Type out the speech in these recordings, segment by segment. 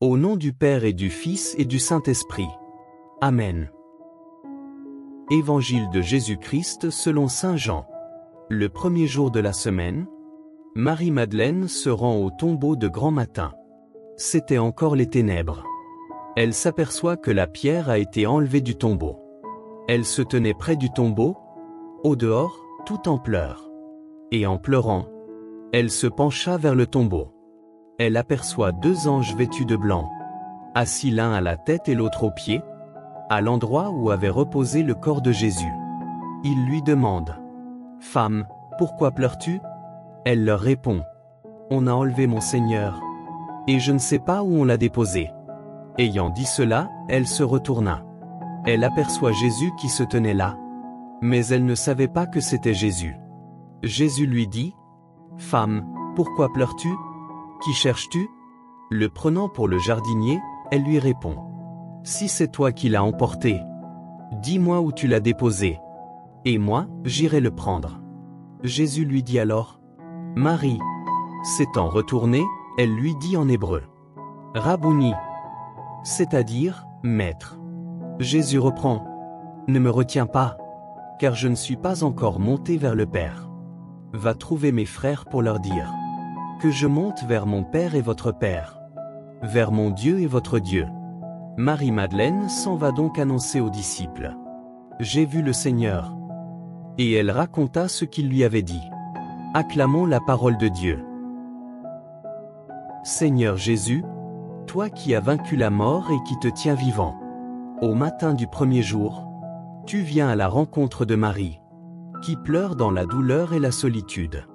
Au nom du Père et du Fils et du Saint-Esprit. Amen. Évangile de Jésus-Christ selon saint Jean. Le premier jour de la semaine, Marie-Madeleine se rend au tombeau de grand matin. C'était encore les ténèbres. Elle s'aperçoit que la pierre a été enlevée du tombeau. Elle se tenait près du tombeau, au dehors, tout en pleurs. Et en pleurant, elle se pencha vers le tombeau. Elle aperçoit 2 anges vêtus de blanc, assis l'un à la tête et l'autre aux pieds, à l'endroit où avait reposé le corps de Jésus. Ils lui demandent: « Femme, pourquoi pleures-tu » Elle leur répond: « On a enlevé mon Seigneur, et je ne sais pas où on l'a déposé. » Ayant dit cela, elle se retourna. Elle aperçoit Jésus qui se tenait là, mais elle ne savait pas que c'était Jésus. Jésus lui dit: « Femme, pourquoi pleures-tu ? Qui cherches-tu » Le prenant pour le jardinier, elle lui répond: « Si c'est toi qui l'as emporté, dis-moi où tu l'as déposé, et moi, j'irai le prendre. » Jésus lui dit alors: « Marie. » S'étant retournée, elle lui dit en hébreu: « Rabouni », c'est-à-dire « Maître ». Jésus reprend: « Ne me retiens pas, car je ne suis pas encore monté vers le Père. Va trouver mes frères pour leur dire que je monte vers mon Père et votre Père, vers mon Dieu et votre Dieu. » Marie-Madeleine s'en va donc annoncer aux disciples: « J'ai vu le Seigneur. » Et elle raconta ce qu'il lui avait dit. Acclamons la parole de Dieu. Seigneur Jésus, toi qui as vaincu la mort et qui te tiens vivant, au matin du premier jour, tu viens à la rencontre de Marie, qui pleure dans la douleur et la solitude.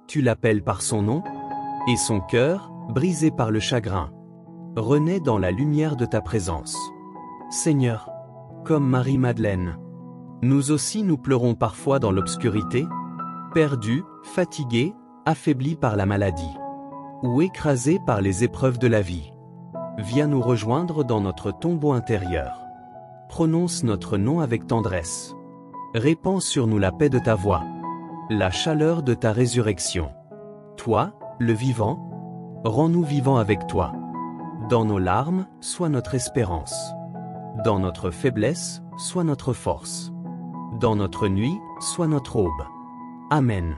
Tu l'appelles par son nom, et son cœur, brisé par le chagrin, renaît dans la lumière de ta présence. Seigneur, comme Marie-Madeleine, nous aussi nous pleurons parfois dans l'obscurité, perdus, fatigués, affaiblis par la maladie, ou écrasés par les épreuves de la vie. Viens nous rejoindre dans notre tombeau intérieur. Prononce notre nom avec tendresse. Répands sur nous la paix de ta voix, la chaleur de ta résurrection. Toi, le vivant, rends-nous vivants avec toi. Dans nos larmes, sois notre espérance. Dans notre faiblesse, sois notre force. Dans notre nuit, sois notre aube. Amen.